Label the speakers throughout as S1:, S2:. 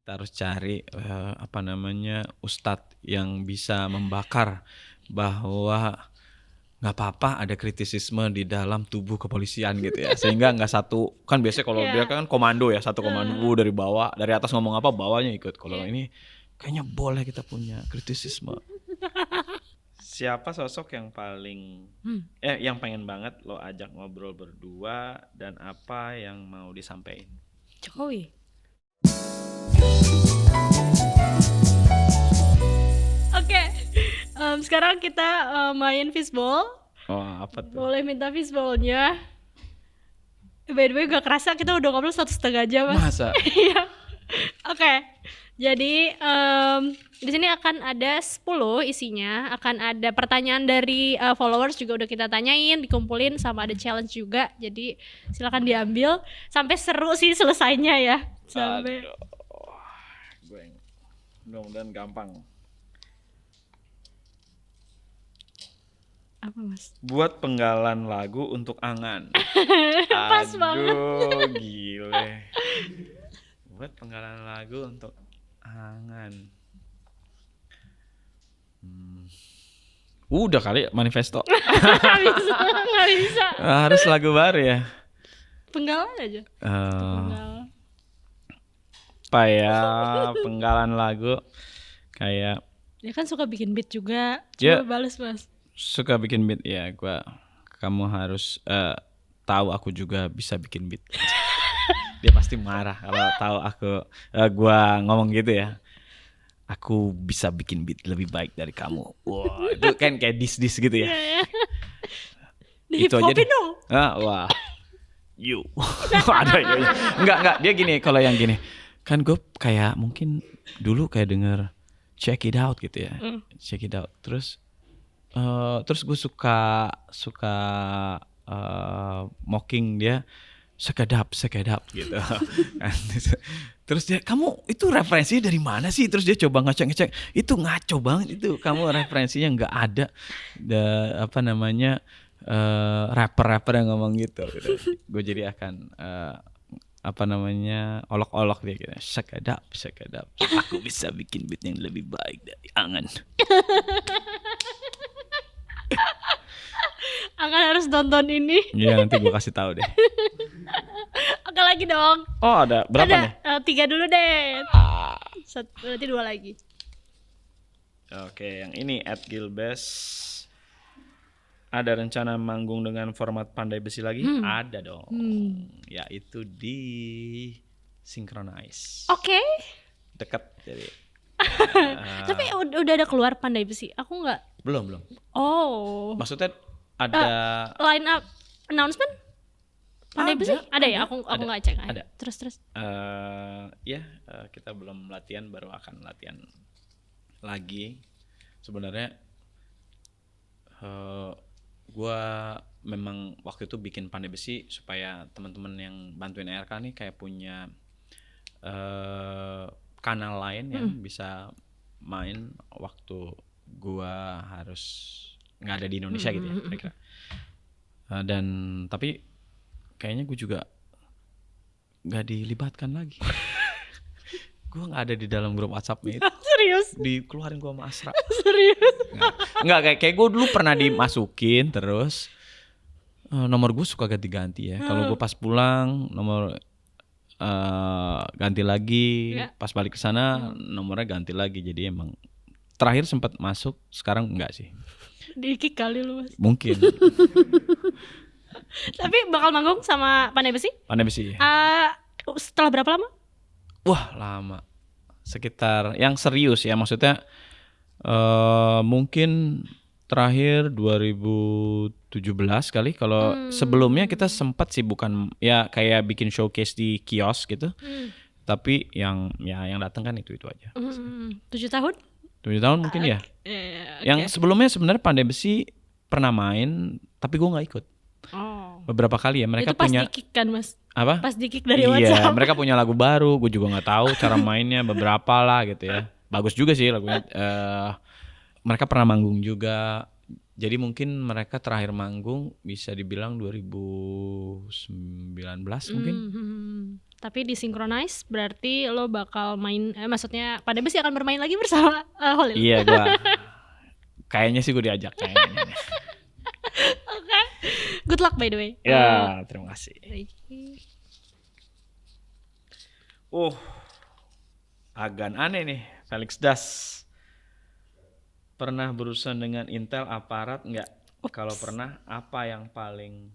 S1: Kita harus cari ustadz yang bisa membakar bahwa nggak apa-apa ada kritisisme di dalam tubuh kepolisian gitu ya, sehingga nggak satu kan biasanya kalau dia kan komando ya, satu komando dari bawah, dari atas ngomong apa bawahnya ikut. Kalau ini kayaknya boleh kita punya kritisisme. Siapa sosok yang paling yang pengen banget lo ajak ngobrol berdua dan apa yang mau disampaikan?
S2: Jokowi. Oke. Sekarang kita main fishball.
S1: Oh, apa tuh?
S2: Boleh minta fishballnya. By the way gak kerasa kita udah ngobrol 1,5 jam, Mas.
S1: Masa?
S2: Iya. Oke. Jadi di sini akan ada 10 isinya, akan ada pertanyaan dari followers juga udah kita tanyain, dikumpulin sama ada challenge juga. Jadi silakan diambil sampai seru sih selesainya ya. Sampai
S1: mudah-mudahan gampang.
S2: Apa, Mas?
S1: Buat penggalan lagu untuk Angan.
S2: Pas banget.
S1: Aduh, gile. Buat penggalan lagu untuk Angan. Udah kali manifesto.
S2: Nggak bisa.
S1: Harus lagu baru ya.
S2: Penggalan aja. Penggalan.
S1: Apa ya, penggalan lagu kayak
S2: Ya kan suka bikin beat juga.
S1: Ya.
S2: Coba bales, Mas.
S1: Suka bikin beat ya, kamu harus tahu aku juga bisa bikin beat. Dia pasti marah kalau tahu gua ngomong gitu ya. Aku bisa bikin beat lebih baik dari kamu. Wah, itu kan kayak dis gitu ya.
S2: Di
S1: Itu aja
S2: hip-hopin
S1: deh.
S2: dong.
S1: Wah. You. Ada ya. Enggak, dia gini, kalau yang gini. Kan gue kayak mungkin dulu kayak denger Check It Out gitu ya. Check It Out. Terus gue suka mocking dia sekedap gitu. Terus dia, kamu itu referensinya dari mana sih? Terus dia coba ngecek itu ngaco banget itu, kamu referensinya nggak ada. Rapper yang ngomong gitu. Gue jadi akan olok-olok dia gitu. Sekedap aku bisa bikin beat yang lebih baik dari Angan.
S2: Akan harus nonton ini.
S1: Iya, nanti gue kasih tahu deh.
S2: Oke, lagi dong.
S1: Oh, ada berapa nih?
S2: 3 dulu deh. Berarti 2 lagi.
S1: Oke, yang ini @Gilbes. Ada rencana manggung dengan format Pandai Besi lagi? Ada dong. Yaitu di Synchronize.
S2: Oke.
S1: Dekat jadi.
S2: Tapi udah ada keluar Pandai Besi. Aku nggak.
S1: Belum.
S2: Oh.
S1: Maksudnya ada
S2: line up announcement Pandai Besi? Ada ya? Aku nggak cek.
S1: Ada.
S2: Terus.
S1: Kita belum latihan, baru akan latihan lagi. Sebenarnya gue memang waktu itu bikin Pandai Besi supaya teman-teman yang bantuin ARK nih kayak punya kanal lain yang bisa main waktu gue harus nggak ada di Indonesia gitu ya kira-kira. Dan tapi kayaknya gue juga nggak dilibatkan lagi. Gue nggak ada di dalam grup WhatsApp itu.
S2: Serius?
S1: Dikeluarin gue sama Asra.
S2: Serius?
S1: Nggak, kayak gue dulu pernah dimasukin terus nomor gue suka ganti-ganti ya. Kalau gue pas pulang nomor ganti lagi, pas balik ke sana nomornya ganti lagi. Jadi emang terakhir sempat masuk, sekarang enggak sih.
S2: Di-kick kali lu, Mas.
S1: Mungkin.
S2: Tapi bakal manggung sama Pandai Besi?
S1: Pandai Besi.
S2: Setelah berapa lama?
S1: Wah, lama. Sekitar yang serius ya, maksudnya mungkin terakhir 2017 kali. Kalau sebelumnya kita sempat sih bukan ya kayak bikin showcase di kios gitu. Tapi yang datang kan itu aja.
S2: 7 tahun?
S1: 7 tahun mungkin ya. Yang sebelumnya sebenarnya Pandai Besi pernah main, tapi gue nggak ikut. Beberapa kali ya mereka
S2: itu pas
S1: punya.
S2: Di-kick kan, Mas?
S1: Apa?
S2: Pas di-kick dari
S1: WhatsApp. Iya,
S2: WhatsApp.
S1: mereka punya lagu baru, gue juga nggak tahu cara mainnya beberapa lah gitu ya. Bagus juga sih lagunya. Mereka pernah manggung juga. Jadi mungkin mereka terakhir manggung bisa dibilang 2019 mungkin.
S2: Tapi disinkronize berarti lo bakal main, maksudnya Pak Debes akan bermain lagi bersama Holil.
S1: Iya, gua kayaknya sih gue diajak kayaknya.
S2: Oke. Good luck by the way.
S1: Ya, terima kasih. Agak aneh nih, Felix Das. Pernah berurusan dengan Intel aparat nggak? Kalau pernah, apa yang paling...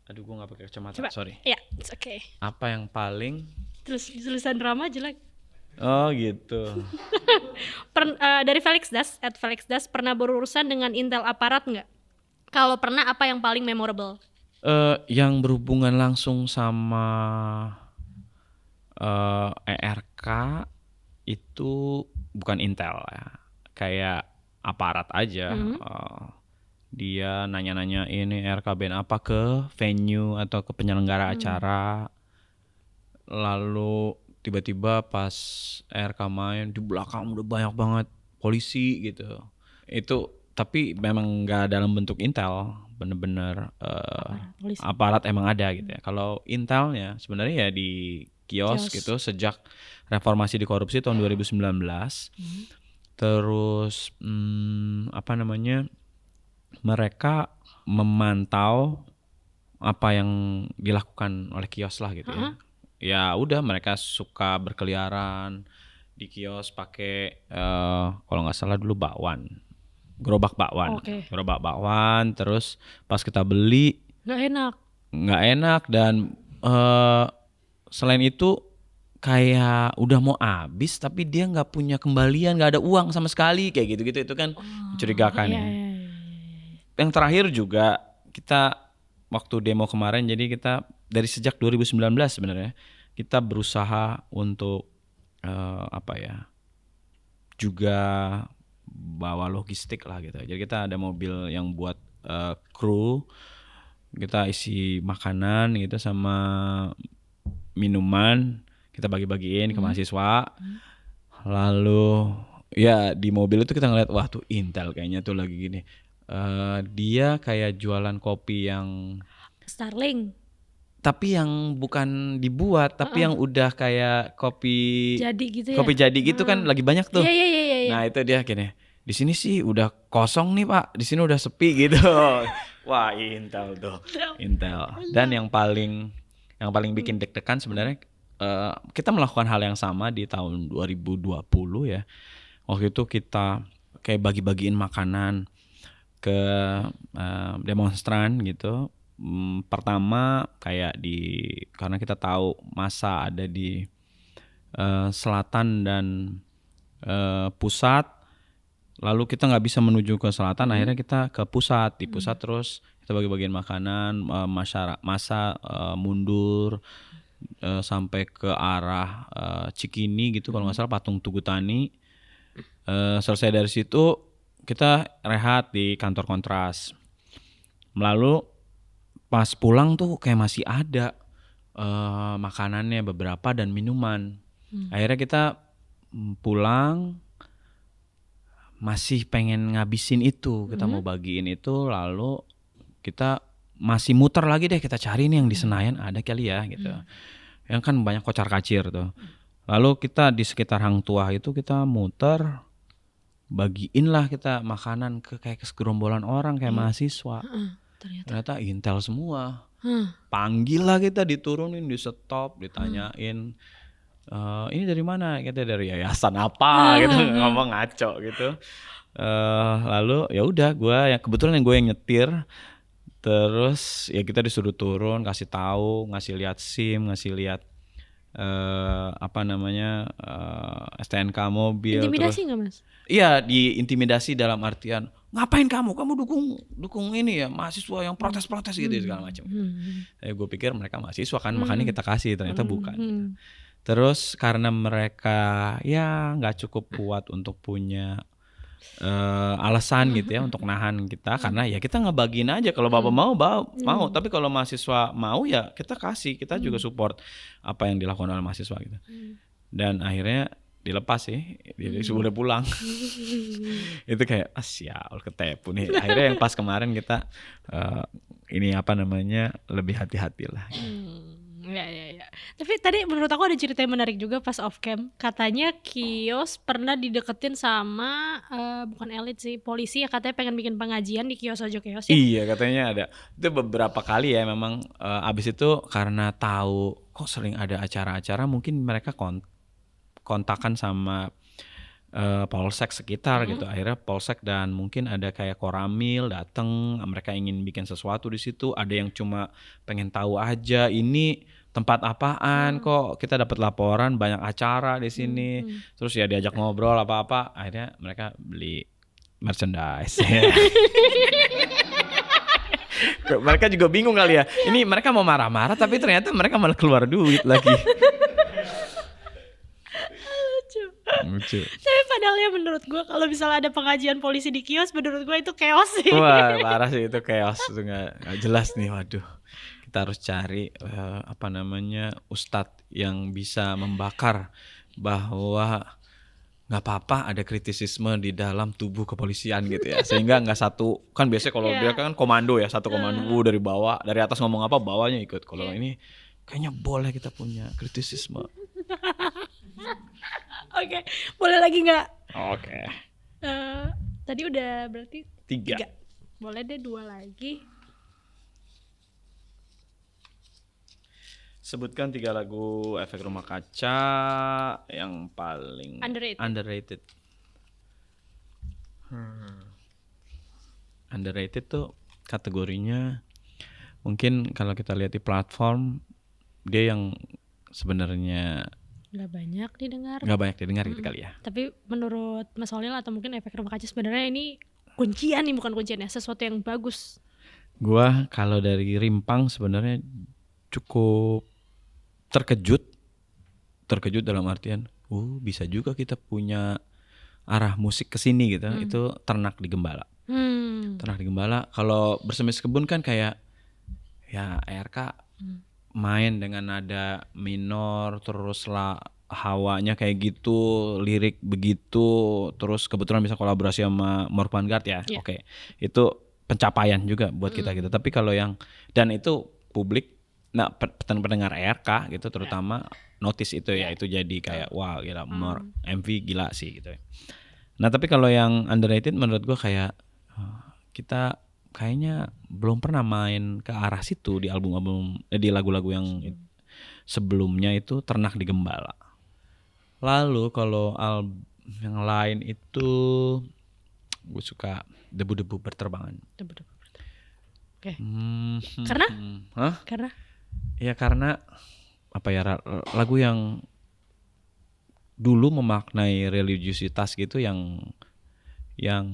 S1: Aduh, gue nggak pakai kacamata, sorry.
S2: Ya, it's okay.
S1: Apa yang paling...
S2: Terus tulisan drama jelek.
S1: Oh gitu.
S2: Dari Felix Das, @FelixDas, pernah berurusan dengan Intel aparat nggak? Kalau pernah, apa yang paling memorable?
S1: Yang berhubungan langsung sama ERK itu bukan Intel ya, kayak aparat aja. Dia nanya-nanya ini ERK band apa ke venue atau ke penyelenggara acara, lalu tiba-tiba pas ERK main di belakang udah banyak banget polisi gitu. Itu tapi memang nggak dalam bentuk Intel, bener-bener aparat emang ada gitu ya. Kalau Intelnya sebenarnya ya di kios gitu sejak reformasi di korupsi tahun 2019. Terus mereka memantau apa yang dilakukan oleh kios lah gitu ya. Ya udah, mereka suka berkeliaran di kios pakai kalau nggak salah dulu gerobak bakwan. Gerobak bakwan, terus pas kita beli nggak enak dan selain itu kayak udah mau habis tapi dia nggak punya kembalian, nggak ada uang sama sekali kayak gitu-gitu. Itu kan mencurigakan ya. Yang terakhir juga kita waktu demo kemarin, jadi kita dari sejak 2019 sebenarnya kita berusaha untuk juga bawa logistik lah gitu. Jadi kita ada mobil yang buat kru, kita isi makanan gitu sama minuman, kita bagi-bagiin ke mahasiswa. Lalu ya di mobil itu kita ngeliat, wah tuh Intel kayaknya tuh lagi gini. Dia kayak jualan kopi yang
S2: Starling,
S1: tapi yang bukan dibuat, tapi yang udah kayak kopi
S2: jadi gitu ya.
S1: Kopi jadi gitu kan lagi banyak tuh.
S2: Iya.
S1: Nah itu dia gini, di sini sih udah kosong nih Pak, di sini udah sepi gitu. Wah Intel tuh, Intel. Dan yang paling bikin deg-degan sebenarnya, kita melakukan hal yang sama di tahun 2020 ya. Waktu itu kita kayak bagi-bagiin makanan ke demonstran gitu. Pertama kayak karena kita tahu massa ada di selatan dan pusat, lalu kita nggak bisa menuju ke selatan, akhirnya kita ke pusat. Di pusat terus kita bagi-bagiin makanan, massa mundur sampai ke arah Cikini gitu kalau nggak salah, patung Tugu Tani. Selesai dari situ kita rehat di kantor Kontras. Lalu pas pulang tuh kayak masih ada makanannya beberapa dan minuman. Akhirnya kita pulang masih pengen ngabisin itu, kita mau bagiin itu, lalu kita masih muter lagi deh, kita cari nih yang di Senayan ada kali ya gitu. Yang kan banyak kocar-kacir tuh. Lalu kita di sekitar Hang Tuah itu kita muter, bagiin lah kita makanan kayak segerombolan orang kayak mahasiswa. Ternyata Intel semua. Panggil lah kita, diturunin, di stop, ditanyain ini dari mana? Kita dari yayasan apa gitu, ngomong ngaco gitu. Lalu ya udah, kebetulan gue yang nyetir. Terus ya kita disuruh turun, kasih tahu, ngasih lihat SIM, ngasih lihat STNK mobil.
S2: Intimidasi nggak Mas?
S1: Iya, diintimidasi dalam artian ngapain kamu dukung ini ya mahasiswa yang protes-protes gitu segala macam. Gue pikir mereka mahasiswa kan, makanya kita kasih, ternyata bukan. Terus karena mereka ya nggak cukup kuat untuk punya alasan gitu ya untuk nahan kita, karena ya kita ngebagiin aja, kalau bapak mau, tapi kalau mahasiswa mau ya kita kasih, kita juga support apa yang dilakukan oleh mahasiswa gitu. Dan akhirnya dilepas sih, jadi udah pulang. Itu kayak sial ketepu nih. Akhirnya yang pas kemarin kita ini apa namanya lebih hati-hati lah.
S2: Ya. Tapi tadi menurut aku ada cerita yang menarik juga pas off cam. Katanya kios pernah dideketin sama bukan elit sih, polisi ya, katanya pengen bikin pengajian di kios Ojo Kios ya.
S1: Iya katanya ada. Itu beberapa kali ya memang abis itu karena tahu kok sering ada acara-acara, mungkin mereka kontakan sama polsek sekitar gitu. Akhirnya polsek dan mungkin ada kayak koramil datang, mereka ingin bikin sesuatu di situ. Ada yang cuma pengen tahu aja ini tempat apaan, kok kita dapat laporan banyak acara di sini. Terus ya diajak ngobrol apa-apa, akhirnya mereka beli merchandise. Mereka juga bingung kali ya. Ini mereka mau marah-marah tapi ternyata mereka malah keluar duit lagi. Lucu.
S2: Tapi padahal ya menurut gue kalau misalnya ada pengajian polisi di kios, menurut gue itu chaos sih.
S1: Wah parah sih itu chaos, itu nggak jelas nih. Waduh, kita harus cari apa namanya ustadz yang bisa membakar bahwa nggak apa-apa ada kritisisme di dalam tubuh kepolisian gitu ya, sehingga nggak satu kan biasanya kalau dia kan komando ya, satu komando dari bawah, dari atas ngomong apa bawahnya ikut. Kalau ini kayaknya boleh kita punya kritisisme.
S2: Oke, boleh lagi nggak?
S1: Oke.
S2: Tadi udah berarti
S1: 3.
S2: Boleh deh 2 lagi.
S1: Sebutkan 3 lagu Efek Rumah Kaca yang paling underrated. Underrated tuh kategorinya mungkin kalau kita lihat di platform dia yang sebenarnya
S2: Nggak banyak didengar
S1: gitu kali ya.
S2: Tapi menurut Mas Holil atau mungkin Efek Rumah Kaca sebenarnya ini kuncian nih, bukan kuncian ya, sesuatu yang bagus.
S1: Gua kalau dari Rimpang sebenarnya cukup terkejut dalam artian bisa juga kita punya arah musik ke sini gitu. Itu Ternak di Gembala. Ternak di Gembala kalau Bersemis Kebun kan kayak ya ERK main dengan nada minor, terus lah hawanya kayak gitu, lirik begitu, terus kebetulan bisa kolaborasi sama Mork Vanguard ya. Oke. Itu pencapaian juga buat kita gitu. Tapi kalau yang dan itu publik, nah pendengar ERK gitu terutama notice itu ya, itu jadi kayak wah gila, Mork MV gila sih gitu. Nah tapi kalau yang underrated menurut gua kayak kita kayaknya belum pernah main ke arah situ di album-album di lagu-lagu yang sebelumnya itu Ternak di Gembala. Lalu kalau yang lain itu gue suka Debu-Debu Berterbangan.
S2: Oke. Karena? Karena?
S1: Ya karena apa ya, lagu yang dulu memaknai religiusitas gitu yang ya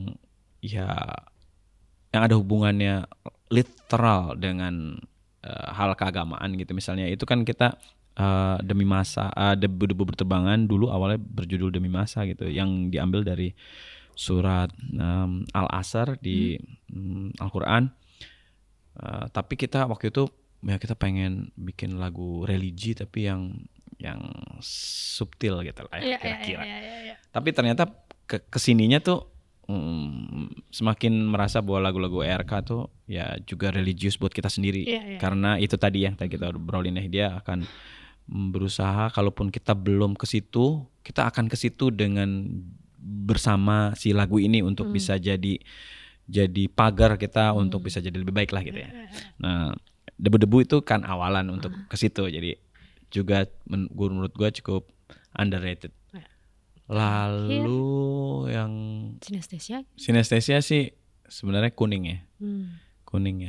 S1: yang ada hubungannya literal dengan hal keagamaan gitu. Misalnya itu kan kita Demi Masa, Debu-Debu Berterbangan dulu awalnya berjudul Demi Masa gitu, yang diambil dari surat Al-Asr di Al-Quran. Tapi kita waktu itu ya kita pengen bikin lagu religi tapi yang subtil gitu lah ya, kira-kira. Tapi ternyata kesininya tuh semakin merasa bahwa lagu-lagu ERK tuh ya juga religius buat kita sendiri. Karena itu tadi yang kita obrolin ya, dia akan berusaha kalaupun kita belum ke situ, kita akan ke situ dengan bersama si lagu ini untuk bisa jadi pagar kita untuk bisa jadi lebih baik lah gitu ya. Nah, Debu-Debu itu kan awalan untuk ke situ, jadi juga menurut gue cukup underrated. Lalu yang Sinestesia sih sebenarnya Kuning ya. Kuning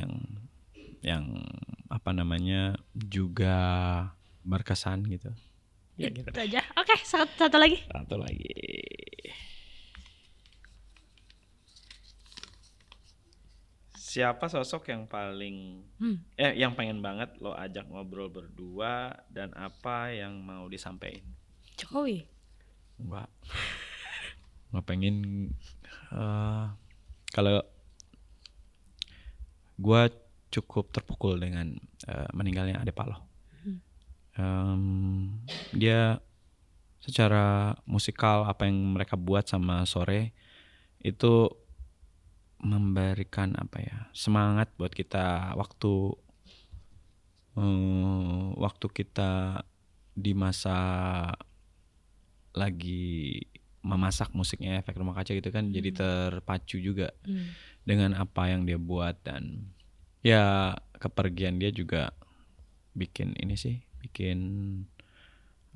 S1: yang apa namanya juga berkesan gitu.
S2: Ya gitu aja. Oke, satu lagi.
S1: Siapa sosok yang paling yang pengen banget lo ajak ngobrol berdua dan apa yang mau disampaikan?
S2: Jokowi.
S1: Nggak pengen. Kalau gue cukup terpukul dengan meninggalnya Ade Paloh. Dia secara musikal apa yang mereka buat sama Sore itu memberikan apa ya, semangat buat kita waktu kita di masa lagi memasak musiknya Efek Rumah Kaca gitu kan, jadi terpacu juga dengan apa yang dia buat. Dan ya kepergian dia juga bikin ini sih, bikin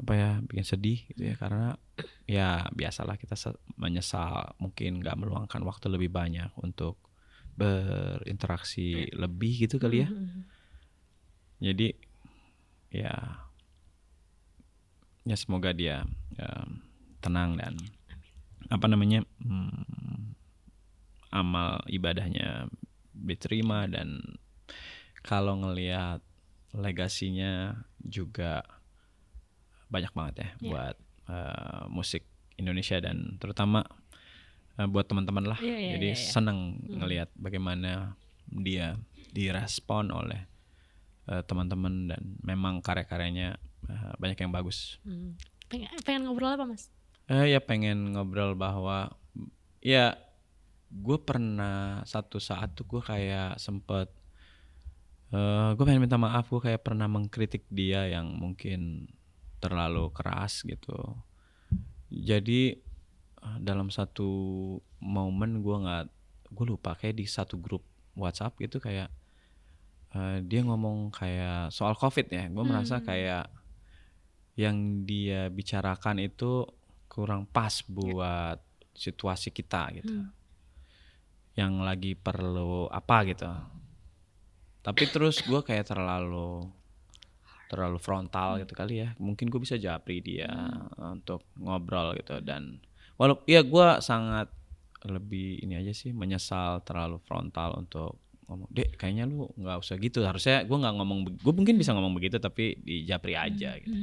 S1: apa ya, bikin sedih gitu ya, karena ya biasalah kita menyesal mungkin nggak meluangkan waktu lebih banyak untuk berinteraksi lebih gitu kali ya. Jadi ya semoga dia tenang dan apa namanya, amal ibadahnya diterima. Dan kalau ngelihat legasinya juga banyak banget ya buat musik Indonesia dan terutama buat teman-teman lah. Jadi senang ngelihat bagaimana dia direspon oleh teman-teman dan memang karya-karyanya banyak yang bagus.
S2: Pengen ngobrol apa, Mas?
S1: Ya pengen ngobrol bahwa ya gue pernah satu saat tuh gue kayak sempet gue pengen minta maaf, gue kayak pernah mengkritik dia yang mungkin terlalu keras gitu. Jadi dalam satu momen gue lupa, kayak di satu grup WhatsApp gitu kayak dia ngomong kayak soal COVID ya. Gue merasa kayak yang dia bicarakan itu kurang pas buat situasi kita gitu. Yang lagi perlu apa gitu. Tapi terus gue kayak terlalu frontal gitu kali ya. Mungkin gue bisa japri dia untuk ngobrol gitu. Dan walaupun ya gue sangat lebih ini aja sih, menyesal terlalu frontal untuk ngomong, Dek kayaknya lu gak usah gitu, harusnya gue gak ngomong, gue mungkin bisa ngomong begitu tapi di japri aja gitu.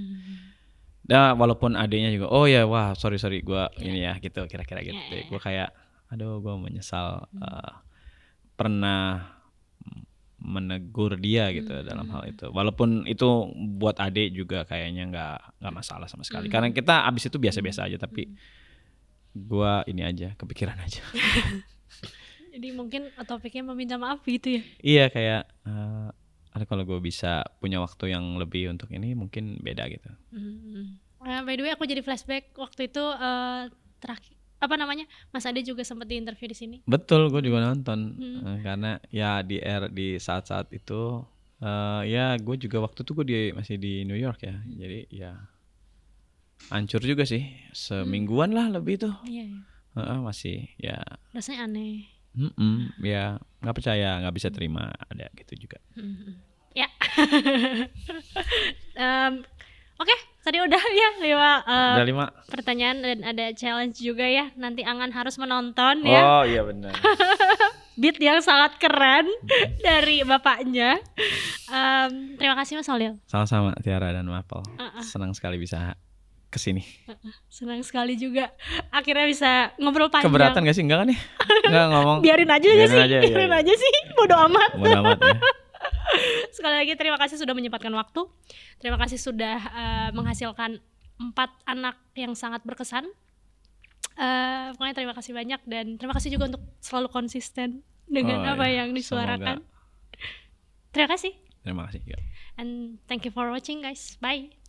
S1: Nah walaupun adenya juga oh ya wah sorry gue ini ya gitu, kira-kira gitu. Gue kayak aduh gue menyesal pernah menegur dia gitu dalam hal itu. Walaupun itu buat Ade juga kayaknya nggak masalah sama sekali. Karena kita abis itu biasa-biasa aja, tapi gua ini aja kepikiran aja.
S2: Jadi mungkin topiknya meminta maaf gitu ya?
S1: Iya kayak kalau gue bisa punya waktu yang lebih untuk ini mungkin beda gitu.
S2: By the way aku jadi flashback waktu itu terakhir apa namanya, Mas Ade juga sempat diinterview di sini.
S1: Betul, gue juga nonton karena ya di saat-saat itu ya gue juga waktu itu gue masih di New York ya, jadi ya hancur juga sih, semingguan lah lebih tuh. Masih ya
S2: rasanya aneh.
S1: Ya nggak percaya, nggak bisa terima ada gitu juga.
S2: Ya. Oke, tadi udah ya 5 pertanyaan dan ada challenge juga ya. Nanti Angan harus menonton ya.
S1: Oh iya benar.
S2: Beat yang sangat keren dari bapaknya. Terima kasih Mas Holil.
S1: Sama-sama Tiara dan Mapel. Senang sekali bisa kesini.
S2: Senang sekali juga. Akhirnya bisa ngobrol panjang.
S1: Keberatan gak sih? Enggak kan ya? Enggak ngomong.
S2: Biarin aja sih. Bodo amat.
S1: Bodo amat ya.
S2: Sekali lagi terima kasih sudah menyempatkan waktu. Terima kasih sudah menghasilkan 4 anak yang sangat berkesan. Pokoknya terima kasih banyak dan terima kasih juga untuk selalu konsisten dengan apa yang disuarakan. Terima kasih.
S1: Terima kasih.
S2: And thank you for watching guys. Bye.